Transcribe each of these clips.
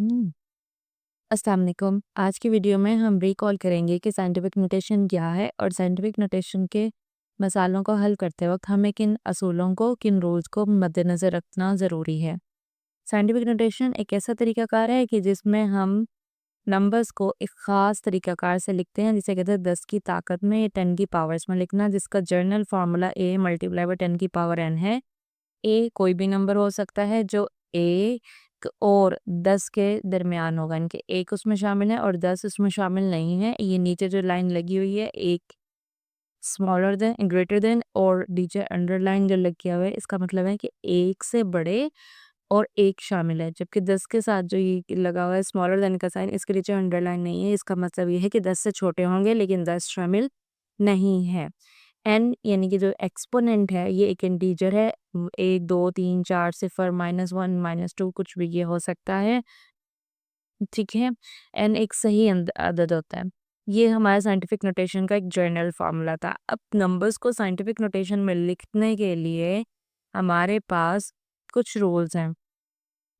हुँ। अस्सलाम वालेकुम। आज की वीडियो में हम रिकॉल करेंगे कि साइंटिफिक नोटेशन क्या है और साइंटिफिक नोटेशन के मसालों को हल करते वक़्त हमें किन असूलों को, किन रूल्स को मद्देनज़र रखना ज़रूरी है। साइंटिफिक नोटेशन एक ऐसा तरीक़ाकार है कि जिसमें हम नंबर्स को एक ख़ास तरीक़ाकार से लिखते हैं, जिसे कहते हैं 10 की ताकत में या 10 की पावर्स में लिखना, जिसका general formula a multiply by 10 की पावर n है। ए कोई भी नंबर हो सकता है जो 1 और 10 के दरमियान होगा, यानी कि 1 उसमें शामिल है और 10 उसमें शामिल नहीं है। ये नीचे जो लाइन लगी हुई है, 1 स्मॉलर देन ग्रेटर देन और नीचे अंडरलाइन जो लग किया हुआ है, इसका मतलब है कि 1 से बड़े और 1 शामिल है। जबकि 10 के साथ जो ये लगा हुआ है स्मॉलर देन का साइन, इसके नीचे अंडरलाइन नहीं है। इसका मतलब ये है कि 10 से छोटे होंगे लेकिन 10 शामिल नहीं है। एन यानी कि जो एक्सपोनेंट है ये एक इंटीजर है। 1 2 3 4 सिफर -1 -2 कुछ भी ये हो सकता है। ठीक है। एन एक सही अदद होता है। ये हमारा साइंटिफिक नोटेशन का एक जनरल फार्मूला था। अब नंबर्स को साइंटिफिक नोटेशन में लिखने के लिए हमारे पास कुछ रूल्स हैं।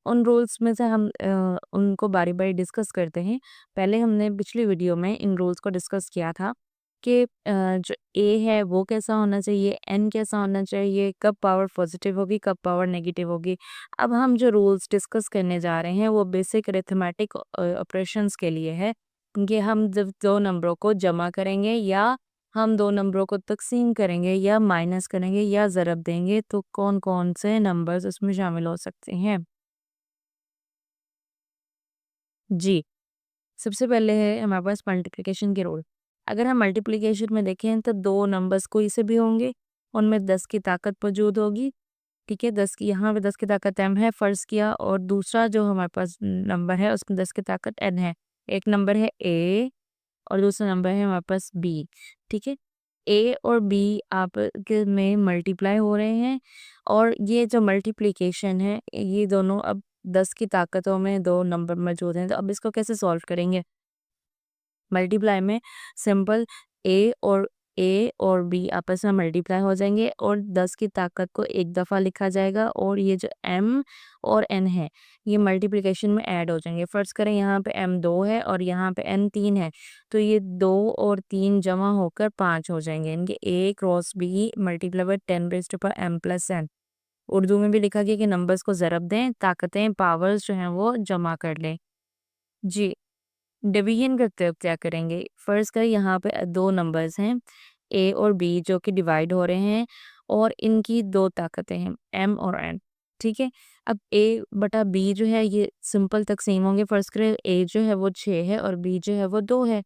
उन रूल्स में से हम उनको बारी-बारी डिस्कस करते हैं। पहले हमने पिछली वीडियो में इन रूल्स को डिस्कस किया था कि जो ए है वो कैसा होना चाहिए, एन कैसा होना चाहिए, कब पावर पॉजिटिव होगी, कब पावर नेगेटिव होगी। अब हम जो रूल्स डिस्कस करने जा रहे हैं वो बेसिक अरिथमेटिक ऑपरेशंस के लिए है कि हम जब 2 नंबरों को जमा करेंगे या हम 2 नंबरों को तक़सीम करेंगे या माइनस करेंगे या ज़रब देंगे तो कौन-कौन से नंबर्स उसमें शामिल हो सकते हैं। जी, सबसे पहले है हमारे पास मल्टीप्लिकेशन के रूल। अगर हम मल्टीप्लिकेशन में देखें तो 2 नंबर्स कोई से भी होंगे, उनमें 10 की ताकत मौजूद होगी, ठीक है? 10 की यहाँ पे 10 की ताकत m है फ़र्ज़ किया और दूसरा जो हमारे पास नंबर है उसमें 10 की ताकत n है। एक नंबर है a और दूसरा नंबर है हमारे पास b, ठीक है? a और b आप के में मल्टीप्लाई हो रहे हैं और ये जो मल्टीप्लिकेशन है ये दोनों अब 10 की ताकतों में 2 नंबर मौजूद हैं, तो अब इसको कैसे सॉल्व करेंगे? मल्टीप्लाई में सिंपल ए और बी आपस में मल्टीप्लाई हो जाएंगे और 10 की ताकत को एक दफ़ा लिखा जाएगा और ये जो m और n है ये मल्टीप्लिकेशन में ऐड हो जाएंगे। फ़र्ज़ करें यहाँ पे m 2 है और यहाँ पे n 3 है, तो ये 2 और 3 जमा होकर 5 हो जाएंगे। इनके a cross b multiply by 10 raised to power m plus n। Urdu में भी लिखा गया कि नंबर्स को ज़रब दें, ताकतें पावर्स जो हैं वो जमा कर लें। जी। डिवीज़न करते वक़्त क्या करेंगे? फ़र्ज़ करें यहाँ पे 2 नंबर्स हैं ए और बी जो कि डिवाइड हो रहे हैं और इनकी 2 ताकतें हैं m और n, ठीक है? अब a बटा b जो है ये सिंपल तक़सीम होंगे। फ़र्ज़ करें a जो है वो 6 है और b जो है वो 2 है।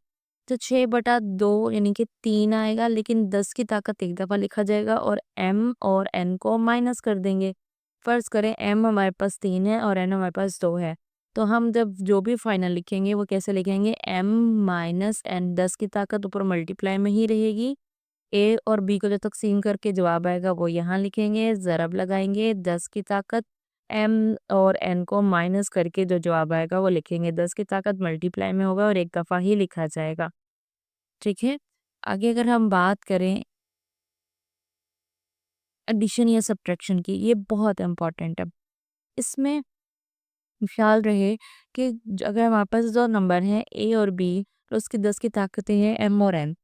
तो 6 बटा 2 यानी कि 3 आएगा, लेकिन 10 की ताकत एक दफ़ा लिखा जाएगा और m और n को माइनस कर देंगे। फ़र्ज़ करें m हमारे पास 3 है और n हमारे पास 2 है। तो हम जब जो भी फाइनल लिखेंगे वो कैसे लिखेंगे? m माइनस n, 10 की ताकत ऊपर मल्टीप्लाई में ही रहेगी। a और b को जो तक़सीम करके जवाब आएगा वो यहाँ लिखेंगे, ज़रब लगाएंगे, 10 की ताकत m और n को माइनस करके जो जवाब आएगा वो लिखेंगे। 10 की ताकत मल्टीप्लाई में होगा और एक दफ़ा ही लिखा जाएगा, ठीक है? आगे अगर हम बात करें एडिशन या सब्ट्रैक्शन की, ये बहुत इम्पोर्टेंट है। इसमें ख्याल रहे कि अगर हमारे पास 2 नंबर हैं ए और बी, तो उसकी 10 की ताकतें हैं m और n।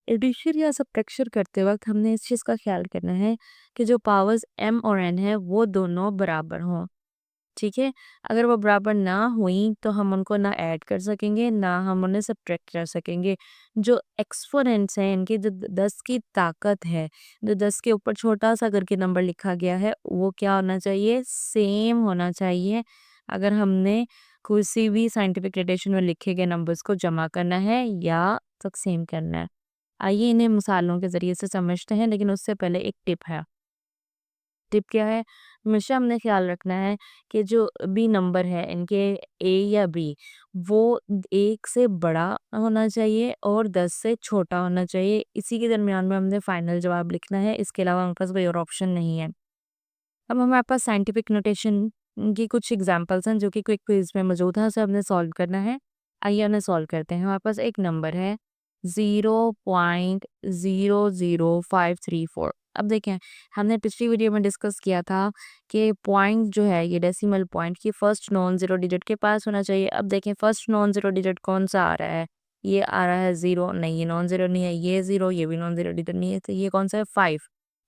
एडिशन या सब्ट्रैक्शन करते वक़्त हमने इस चीज़ का ख़्याल करना है कि जो पावर्स m और n है वो दोनों बराबर हों, ठीक है? अगर वो बराबर ना हुई तो हम उनको ना ऐड कर सकेंगे, ना हम उन्हें सब्ट्रैक्ट कर सकेंगे। जो एक्सपोनेंट्स हैं इनकी जो 10 की ताकत है, जो 10 के ऊपर छोटा-सा करके नंबर लिखा गया है, वो क्या होना चाहिए? सेम होना चाहिए। अगर हमने किसी भी साइंटिफिक नोटेशन में लिखे गए नंबर्स को जमा करना है या तक़सीम करना है। आइए इन्हें मिसालों के ज़रिए से समझते हैं, लेकिन उससे पहले एक टिप है। टिप क्या है? हमेशा हमने ख़्याल रखना है कि जो भी नंबर है इनके ए या बी वो 1 से बड़ा होना चाहिए और 10 से छोटा होना चाहिए। इसी के दरमियान में हमने फाइनल जवाब लिखना है, इसके अलावा हमारे पास कोई और ऑप्शन नहीं है। अब हमारे पास साइंटिफिक नोटेशन की कुछ एग्ज़ाम्पल्स हैं जो कि क्विक क्विज़ में मौजूद हैं, उसे हमने सॉल्व करना है। आइए उन्हें सॉल्व करते हैं। हमारे पास एक नंबर है 0.00534। अब देखें, हमने पिछली वीडियो में डिस्कस किया था कि पॉइंट जो है ये डेसिमल पॉइंट की फर्स्ट नॉन ज़ीरो डिजिट के पास होना चाहिए। अब देखें फर्स्ट नॉन ज़ीरो डिजिट कौन-सा आ रहा है? ये आ रहा है 0, नहीं ये नॉन ज़ीरो नहीं है, ये 0, ये भी नॉन ज़ीरो डिजिट नहीं है, तो ये कौन-सा है 5,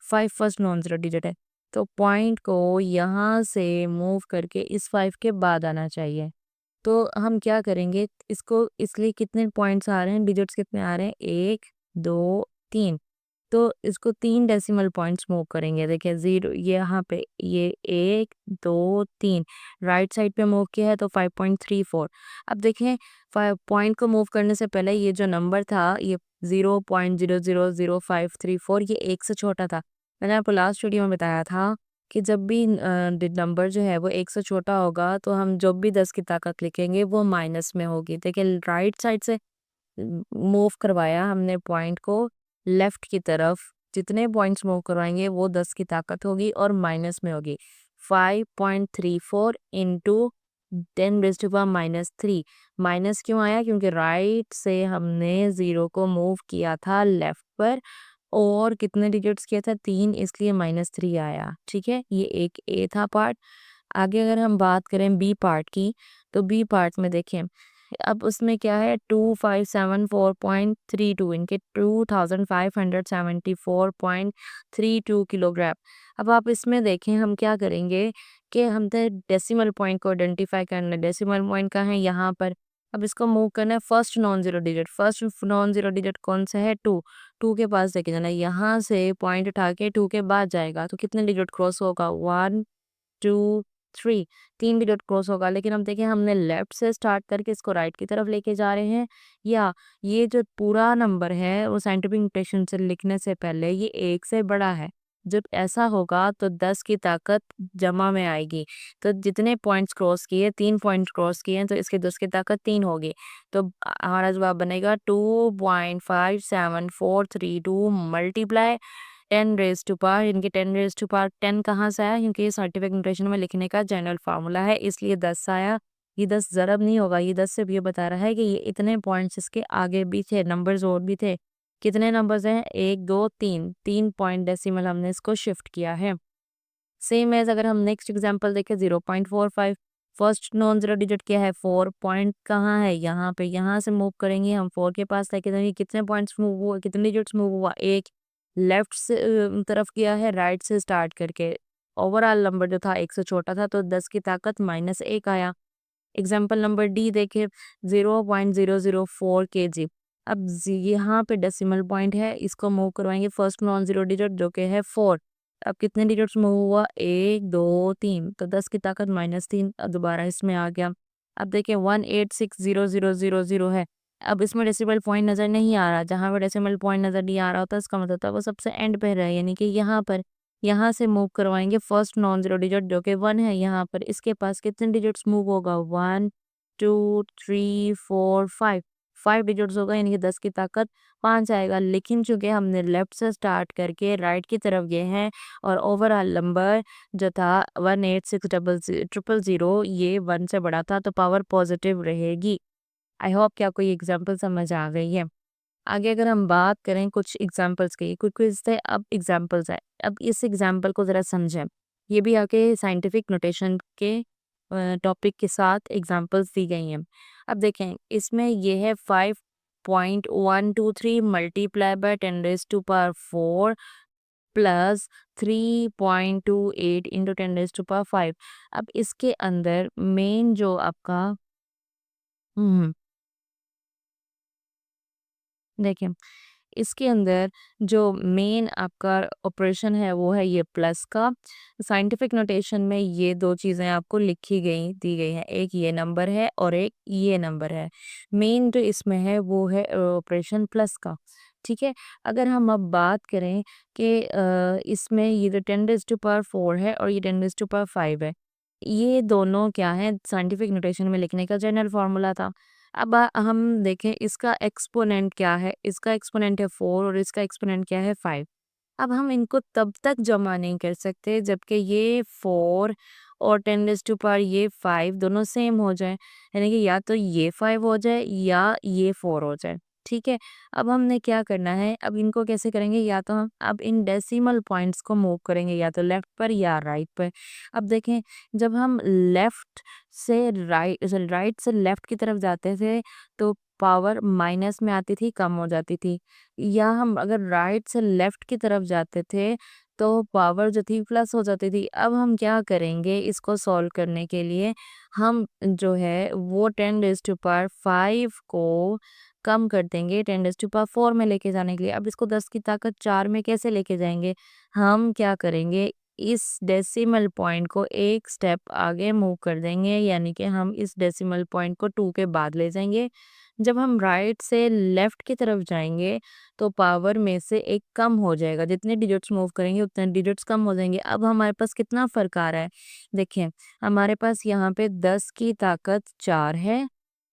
5 फर्स्ट नॉन ज़ीरो डिजिट है। तो पॉइंट को यहाँ से मूव करके इस 5 के बाद आना चाहिए। तो हम क्या करेंगे, इसको इसलिए कितने पॉइंट्स आ रहे हैं, डिजिट्स कितने आ रहे हैं, 1, 2, 3। तो इसको 3 डेसिमल पॉइंट्स मूव करेंगे। देखिए 0 ये यहाँ पे ये 1, 2, 3 राइट साइड पे मूव किया है तो 5.34। अब देखें 5 पॉइंट को मूव करने से पहले ये जो नंबर था ये 0.000534 ये 1 से छोटा था। मैंने आपको लास्ट वीडियो में बताया था कि जब भी नंबर जो है वो 1 से छोटा होगा तो हम जब भी 10 की ताकत लिखेंगे वो माइनस में होगी। देखिए राइट साइड से मूव करवाया हमने पॉइंट को लेफ्ट की तरफ, जितने पॉइंट्स मूव करवाएंगे वो 10 की ताकत होगी और माइनस में होगी। 5.34 इंटू 10⁻³ माइनस क्यों आया, क्योंकि राइट से हमने 0 को मूव किया था लेफ्ट पर और कितने डिजिट्स किया था 3, इसलिए -3 आया। ठीक है, ये एक ए था पार्ट। आगे अगर हम बात करें बी पार्ट की, तो बी पार्ट में देखें अब उसमें क्या है 2574.32 इनके 2574.32 किलोग्राम। अब आप इसमें देखें हम क्या करेंगे कि हम तो डेसिमल पॉइंट को आइडेंटिफाई करना है। डेसिमल पॉइंट कहाँ है, यहाँ पर। अब इसको मूव करना है first non zero digit. First non zero digit कौन सा है, 2। 2 के पास लेके जाना है, यहाँ से पॉइंट उठा के 2 के बाद जाएगा तो कितने डिजिट क्रॉस होगा, 1, 2, 3 3 डिजिट क्रॉस होगा। लेकिन अब देखिए हमने लेफ्ट से स्टार्ट करके इसको राइट की तरफ लेके जा रहे हैं, या ये जो पूरा नंबर है वो साइंटिफिक नोटेशन से लिखने से पहले ये 1 से बड़ा है। जब ऐसा होगा तो 10 की ताकत जमा में आएगी। तो जितने पॉइंट्स क्रॉस किए, 3 पॉइंट्स क्रॉस किए हैं तो इसके 10 की ताकत 3 होगी। तो हमारा जवाब बनेगा 2.5742 मल्टीप्लाई 10 रेज़ टू पावर, इनके 10 रेज़ टू पावर 10 कहाँ से आया, क्योंकि ये साइंटिफिक नोटेशन में लिखने का जनरल फार्मूला है, इसलिए 10 आया। ये 10 ज़रब नहीं होगा, ये 10 सिर्फ ये बता रहा है कि ये इतने पॉइंट्स इसके आगे भी थे, नंबर्स और भी थे। कितने नंबर्स हैं, 1, 2, 3 3 पॉइंट डेसिमल हमने इसको शिफ्ट किया है। सेम एज़ अगर हम नेक्स्ट एग्जांपल देखें 0.45, फर्स्ट नॉन ज़ीरो डिजिट क्या है 4, पॉइंट कहाँ है, यहाँ पे। यहाँ से मूव करेंगे हम 4 के पास लेके जाएंगे, कितने पॉइंट्स मूव हुआ, कितने डिजिट्स मूव हुआ, 1। लेफ्ट से तरफ गया है राइट से स्टार्ट करके। ओवरऑल नंबर जो था 1 से छोटा था तो 10 की ताकत -1 आया। एग्जाम्पल नंबर डी देखे 0.004 kg। अब यहाँ पे डेसिमल पॉइंट है, इसको मूव करवाएंगे फर्स्ट नॉन जीरो डिजिट जो कि है 4। अब कितने डिजिट्स मूव हुआ, 1, 2, 3, तो 10 की ताकत -3 दोबारा इसमें आ गया। अब देखिए 1860000 है। अब इसमें डेसिमल पॉइंट नज़र नहीं आ रहा, जहाँ पे डेसिमल पॉइंट नज़र नहीं आ रहा होता इसका मतलब था वो सबसे एंड पे है, यानी कि यहाँ पर। यहाँ से मूव करवाएंगे फर्स्ट नॉन जीरो डिजिट जो कि 1 है, यहाँ पर इसके पास कितने डिजिट्स मूव होगा, 1, 2, 3, 4, 5 5 डिजिट्स होगा, यानी कि 10 की ताकत 5 आएगा। लेकिन चूंकि हमने लेफ्ट से स्टार्ट करके राइट की तरफ गए हैं और ओवरऑल नंबर जो था 1860000 ये 1 से बड़ा था तो पावर पॉजिटिव रहेगी। आई होप कि आपको ये एग्जाम्पल समझ आ गई है। आगे अगर हम बात करें कुछ एग्जाम्पल्स की, कुछ क्विज थे, अब एग्जाम्पल्स है। अब इस एग्जाम्पल को ज़रा समझें। ये भी आपके साइंटिफिक नोटेशन के टॉपिक के साथ एग्जाम्पल्स दी गई हैं। अब देखें इसमें ये है 5.123 मल्टीप्लाई बाय 10⁻⁴ प्लस 3.28 इंटू 10⁻⁵। अब इसके अंदर मेन जो आपका हम्म देखिए इसके अंदर जो मेन आपका ऑपरेशन है वो है ये प्लस का। साइंटिफिक नोटेशन में ये दो चीज़ें आपको लिखी गई दी गई हैं, एक ये नंबर है और एक ये नंबर है। मेन जो इसमें है वो है ऑपरेशन प्लस का। ठीक है, अगर हम अब बात करें कि इसमें ये जो 10⁻⁴ है और ये 10⁻⁵ है, ये दोनों क्या है साइंटिफिक नोटेशन में लिखने का जनरल फार्मूला था। अब हम देखें इसका एक्सपोनेंट क्या है, इसका एक्सपोनेंट है 4 और इसका एक्सपोनेंट क्या है 5। अब हम इनको तब तक जमा नहीं कर सकते जबकि ये 4 और 10⁻⁴ ये 5 दोनों सेम हो जाए, यानी कि या तो ये 5 हो जाए या ये 4 हो जाए। ठीक है। अब हमने क्या करना है, अब इनको कैसे करेंगे, या तो हम अब इन डेसिमल पॉइंट्स को मूव करेंगे या तो लेफ्ट पर या राइट पर। अब देखें, जब हम राइट से लेफ्ट की तरफ जाते थे तो पावर माइनस में आती थी, कम हो जाती थी, या हम अगर राइट से लेफ्ट की तरफ जाते थे तो पावर जो थी प्लस हो जाती थी। अब हम क्या करेंगे, इसको सॉल्व करने के लिए हम जो है वो 10⁵ को कम कर देंगे 10⁴ में लेके जाने के लिए। अब इसको 10 की ताकत 4 में कैसे लेके जाएंगे, हम क्या करेंगे, इस डेसिमल पॉइंट को एक स्टेप आगे मूव कर देंगे, यानी कि हम इस डेसिमल पॉइंट को 2 के बाद ले जाएंगे। जब हम राइट से लेफ्ट की तरफ जाएंगे तो पावर में से एक कम हो जाएगा, जितने डिजिट्स मूव करेंगे उतने डिजिट्स कम हो जाएंगे। अब हमारे पास कितना फर्क आ रहा है, देखिए हमारे पास यहाँ पे 10 की ताकत 4 है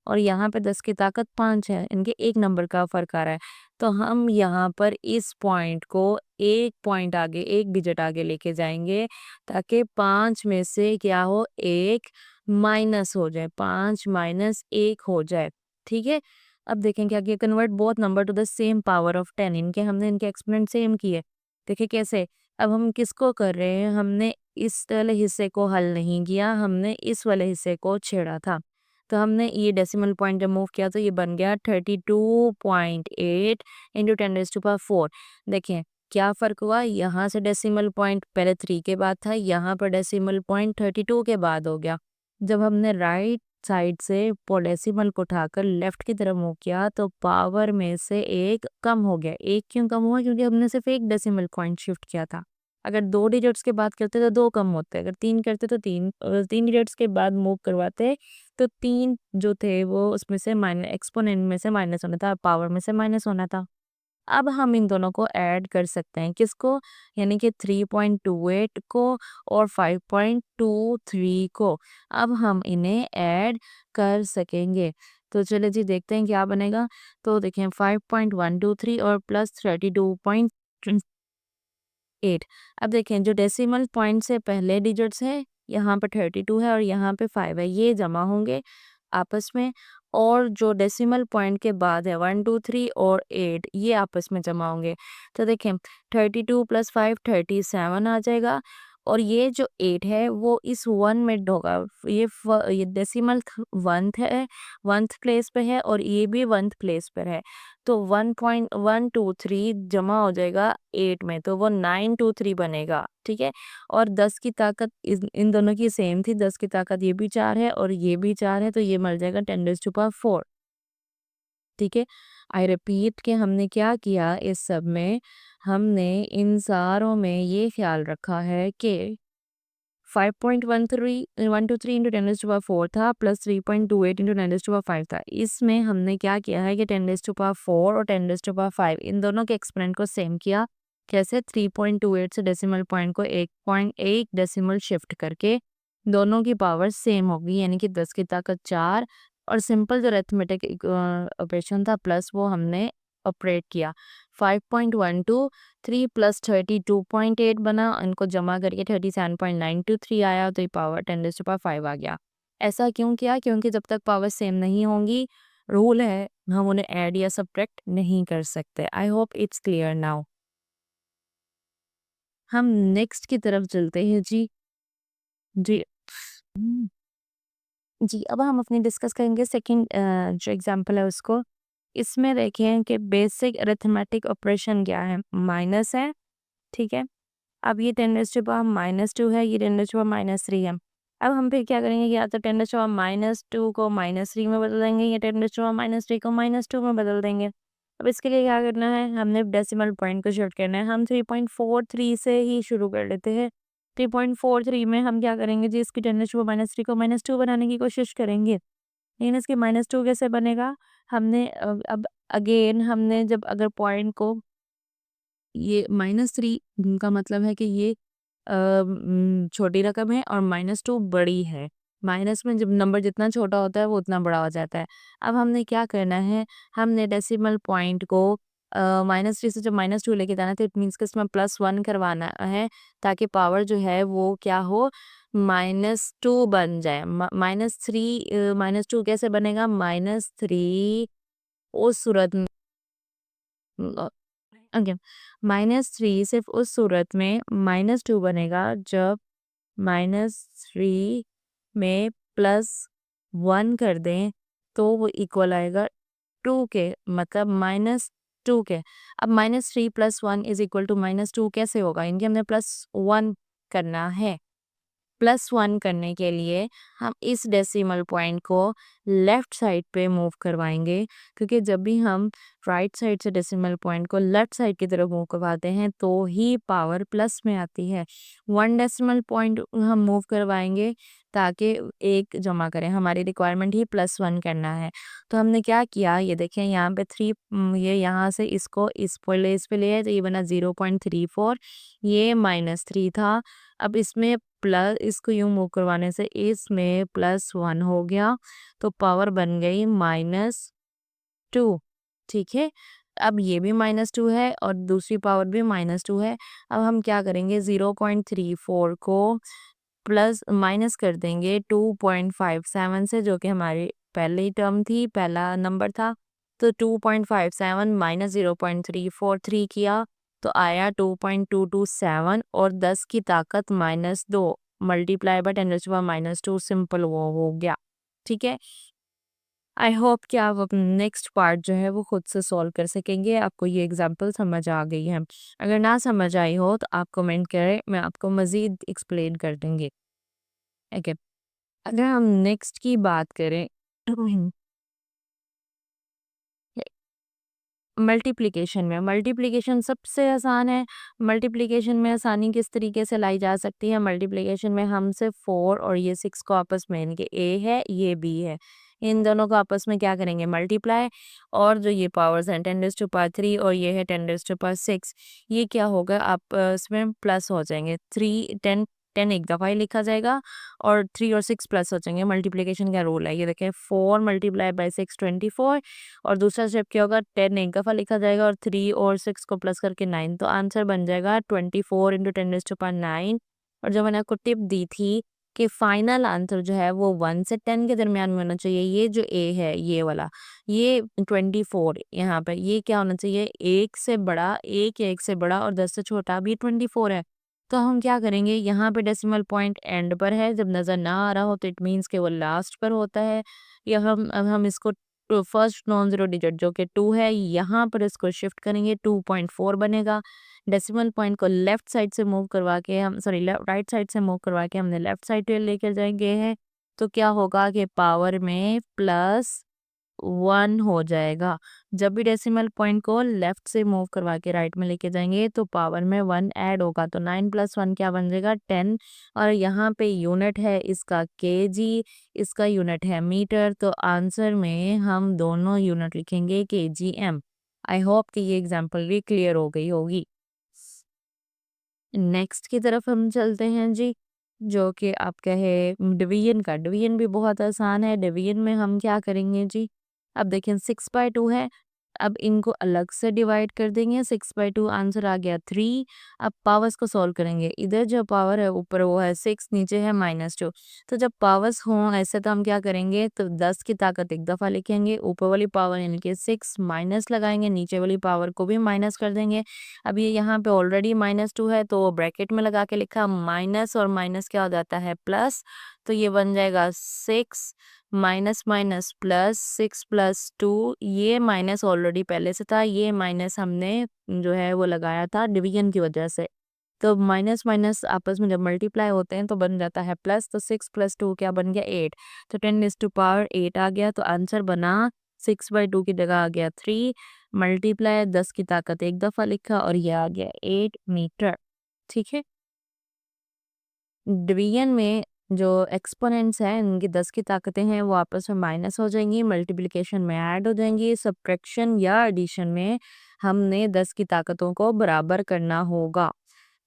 और यहाँ पे 10 की ताकत 5 है, इनके एक नंबर का फ़र्क आ रहा है। तो हम यहाँ पर इस पॉइंट को एक पॉइंट आगे, एक डिजिट आगे लेके जाएँगे ताकि 5 में से क्या हो, 1 माइनस हो जाए, 5 माइनस 1 हो जाए, ठीक है? अब देखें क्या किया, convert both number two the same power of 10, इनके एक्सपोनेंट सेम किए। देखिए कैसे? अब हम किसको कर रहे हैं, हमने इस वाले हिस्से को हल नहीं किया, हमने इस वाले हिस्से को छेड़ा था। तो हमने ये डेसिमल पॉइंट जब मूव किया तो ये बन गया 32.8 इंटू 10⁴। देखें क्या फ़र्क हुआ, यहाँ से डेसिमल पॉइंट पहले 3 के बाद था, यहाँ पर डेसिमल पॉइंट 32 के बाद हो गया। जब हमने राइट साइड से डेसिमल को उठाकर लेफ्ट की तरफ मूव किया तो पावर में से एक कम हो गया। एक क्यों कम हुआ, क्योंकि हमने सिर्फ एक डेसिमल पॉइंट शिफ्ट किया था। अगर 2 डिजिट्स के बाद करते तो 2 कम होते, अगर 3 करते तो 3 डिजिट्स के बाद मूव करवाते तो 3 जो थे वो उसमें से एक्सपोनेंट में से माइनस होना था, पावर में से माइनस होना था। अब हम इन दोनों को ऐड कर सकते हैं, किसको, यानी कि 3.28 को और 5.23 को। अब हम इन्हें ऐड कर सकेंगे। तो चलिए जी देखते हैं क्या बनेगा। तो देखें 5.123 और प्लस 32.8। अब देखें जो डेसिमल पॉइंट से पहले डिजिट्स है, यहाँ पर 32 है और यहाँ पे 5 है, ये जमा होंगे आपस में, और जो डेसिमल पॉइंट के बाद है 1 2 3 और 8 ये आपस में जमा होंगे। तो देखें 32 + 5 37 आ जाएगा, और ये जो 8 है वो इस 1 में होगा। ये डेसिमल 1th है, 1th प्लेस पे है, और ये भी 1th प्लेस पर है। तो 1.123 जमा हो जाएगा 8 में, तो वो 923 बनेगा, ठीक है। और 10 की ताकत इन दोनों की सेम थी, 10 की ताकत ये भी 4 है और ये भी 4 है, तो ये मिल जाएगा 10⁴, ठीक है। आई रिपीट कि हमने क्या किया, इस सब में हमने इन सारों में ये ख्याल रखा है कि 5.123 इंटू 10⁴ था, प्लस 3.28 इंटू 10⁵ था। इसमें हमने क्या किया है कि 10⁴ और 10⁵ इन दोनों के एक्सपोनेंट को सेम किया। कैसे, 3.28 से डेसिमल पॉइंट को 1.1 डेसिमल शिफ्ट करके दोनों की पावर सेम होगी, यानी कि 10 की ताकत 4, और सिंपल जो अरिथमेटिक ऑपरेशन था प्लस वो हमने ऑपरेट किया। 5.123 प्लस 32.8 बना, इनको जमा करके 37.923 आया, तो ये पावर 10⁵ आ गया। ऐसा क्यों किया, क्योंकि जब तक पावर सेम नहीं होंगी, रूल है हम उन्हें ऐड या सब्ट्रैक्ट नहीं कर सकते। I hope it's clear now. हम नेक्स्ट की तरफ चलते हैं जी। जी। जी, अब हम अपनी डिस्कस करेंगे सेकंड जो एग्जांपल है उसको। इसमें देखें कि बेसिक अरिथमेटिक ऑपरेशन क्या है, माइनस है, ठीक है। अब ये 10⁻⁻² है, ये 10⁻³ है। अब हम फिर क्या करेंगे, या तो 10⁻² को -3 में बदल देंगे, या 10⁻³ को -2 में बदल देंगे। अब इसके लिए क्या करना है, हमने डेसिमल पॉइंट को शिफ्ट करना है। हम 3.43 से ही शुरू कर लेते हैं। 3.43 में हम क्या करेंगे जी, इसकी 10⁻³ को -2 बनाने की कोशिश करेंगे। लेकिन इसके -2 कैसे बनेगा, हमने अब अगेन हमने जब अगर पॉइंट को ये -3 का मतलब है कि ये छोटी रकम है और -2 बड़ी है। माइनस में जब नंबर जितना छोटा होता है वो उतना बड़ा हो जाता है। अब हमने क्या करना है, हमने डेसिमल पॉइंट को -3 से जब -2 लेके जाना है तो इट मीन्स कि इसमें +1 करवाना है, ताकि पावर जो है वो क्या हो, -2 बन जाए। -3 -2 कैसे बनेगा, -3 उस सूरत में ओके, -3 सिर्फ उस सूरत में -2 बनेगा जब -3 में +1 कर दें तो वो इक्वल आएगा 2 के, मतलब -2 के। अब -3 + 1 = -2 कैसे होगा? इनके हमने +1 करना है। +1 करने के लिए हम इस डेसिमल पॉइंट को लेफ्ट साइड पे मूव करवाएंगे, क्योंकि जब भी हम राइट साइड से डेसिमल पॉइंट को लेफ्ट साइड की तरफ मूव करवाते हैं तो ही पावर प्लस में आती है। 1 डेसिमल पॉइंट हम मूव करवाएंगे ताकि एक जमा करें, हमारी रिक्वायरमेंट ही +1 करना है। तो हमने क्या किया, ये देखें यहाँ पे 3, ये यहाँ से इसको इस पे ले आए तो ये बना 0.34, ये -3 था। अब इसमें प्लस, इसको यूँ मूव करवाने से इसमें +1 हो गया, तो पावर बन गई -2, ठीक है? अब ये भी -2 है और दूसरी पावर भी -2 है। अब हम क्या करेंगे, 0.34 को प्लस माइनस कर देंगे 2.57 से, जो कि हमारी पहली टर्म थी, पहला नंबर था। तो 2.57 माइनस 0.343 किया तो आया 2.227 और 10 की ताकत -2 मल्टीप्लाई बाय 10⁻², सिंपल वो हो गया। ठीक है, आई होप कि आप अपना नेक्स्ट पार्ट जो है वो खुद से सॉल्व कर सकेंगे, आपको ये एग्जांपल समझ आ गई है। अगर ना समझ आई हो तो आप कमेंट करें, मैं आपको मज़ीद एक्सप्लेन कर दूँगी। ओके, अगर हम नेक्स्ट की बात करें मल्टीप्लिकेशन में, मल्टीप्लिकेशन सबसे आसान है। मल्टीप्लिकेशन में आसानी किस तरीके से लाई जा सकती है, मल्टीप्लिकेशन में हम सिर्फ 4 और ये 6 को आपस में, इनके ए है ये बी है, इन दोनों को आपस में क्या करेंगे, मल्टीप्लाई। और जो ये पावर्स हैं 10⁻³ और ये है 10⁻6, ये क्या होगा, आप इसमें प्लस हो जाएंगे। 3 10 10 एक दफ़ा ही लिखा जाएगा और 3 और 6 प्लस हो जाएंगे। मल्टीप्लिकेशन का रूल है, ये देखें 4 × 6 24, और दूसरा स्टेप क्या होगा, 10 एक दफ़ा लिखा जाएगा और 3 और 6 को प्लस करके 9, तो आंसर बन जाएगा 24 × 10⁻9। और जो मैंने आपको टिप दी थी कि फाइनल आंसर जो है वो 1 से 10 के दरमियान में होना चाहिए। ये जो ए है ये वाला, ये 24 यहाँ पे, ये क्या होना चाहिए, एक से बड़ा, एक या एक से बड़ा और 10 से छोटा भी 24 है। तो हम क्या करेंगे, यहाँ पे डेसिमल पॉइंट एंड पर है, जब नज़र ना आ रहा हो तो इट मीन्स कि वो लास्ट पर होता है। या हम इसको फर्स्ट नॉन ज़ीरो डिजिट जो कि 2 है, यहाँ पर इसको शिफ्ट करेंगे, 2.4 बनेगा। डेसिमल पॉइंट को लेफ्ट साइड से मूव करवा के हम, सॉरी राइट साइड से मूव करवा के हमने लेफ्ट साइड पे लेकर जाएंगे हैं, तो क्या होगा कि पावर में +1 हो जाएगा। जब भी डेसिमल पॉइंट को लेफ्ट से मूव करवा के राइट में लेके जाएंगे तो पावर में 1 ऐड होगा, तो 9 + 1 क्या बन जाएगा, 10। और यहाँ पे यूनिट है इसका केजी, इसका यूनिट है मीटर, तो आंसर में हम दोनों यूनिट लिखेंगे केजीएम। आई होप कि ये एग्जांपल भी क्लियर हो गई होगी। नेक्स्ट की तरफ हम चलते हैं जी, जो कि आपका है डिवीजन का। डिवीजन भी बहुत आसान है। डिवीजन में हम क्या करेंगे जी, अब देखें 6/2 है, अब इनको अलग से डिवाइड कर देंगे, 6/2 आंसर आ गया 3। अब पावर्स को सॉल्व करेंगे, इधर जो पावर है ऊपर वो है 6, नीचे है -2। तो जब पावर्स हों ऐसे तो हम क्या करेंगे, तो 10 की ताकत एक दफ़ा लिखेंगे, ऊपर वाली पावर यानी कि 6 माइनस लगाएंगे, नीचे वाली पावर को भी माइनस कर देंगे। अब ये यहाँ पे ऑलरेडी -2 है तो ब्रैकेट में लगा के लिखा, माइनस और माइनस क्या हो जाता है, प्लस। तो ये बन जाएगा 6 माइनस माइनस प्लस, 6 + 2, ये माइनस ऑलरेडी पहले से था, ये माइनस हमने जो है वो लगाया था डिवीजन की वजह से। तो माइनस माइनस आपस में जब मल्टीप्लाई होते हैं तो बन जाता है प्लस, तो 6 + 2 क्या बन गया, 8। तो 10⁻8 आ गया, तो आंसर बना 6/2 की जगह आ गया 3, मल्टीप्लाई 10 की ताकत एक दफ़ा लिखा और ये आ गया 8 मीटर। ठीक है, डिवीजन में जो एक्सपोनेंट्स हैं इनकी 10 की ताकतें हैं वो आपस में माइनस हो जाएंगी, मल्टीप्लिकेशन में ऐड हो जाएंगी, सब्ट्रैक्शन या एडिशन में हमने 10 की ताकतों को बराबर करना होगा।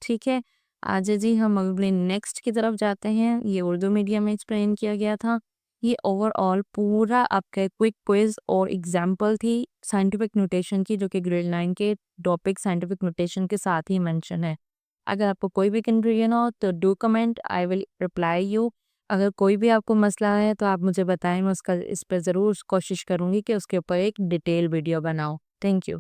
ठीक है, आज जी हम अगले नेक्स्ट की तरफ जाते हैं। ये उर्दू मीडियम में एक्सप्लेन किया गया था। ये ओवरऑल पूरा आपका क्विक क्विज और एग्जाम्पल थी साइंटिफिक नोटेशन की, जो कि ग्रेड 9 के टॉपिक साइंटिफिक नोटेशन के साथ ही मेंशन है। अगर आपको कोई भी कंफ्यूजन हो तो do comment, I will reply you. अगर कोई भी आपको मसला है तो आप मुझे बताएं, मैं उसका इस पर ज़रूर कोशिश करूँगी कि उसके ऊपर एक डिटेल वीडियो बनाऊँ। Thank you.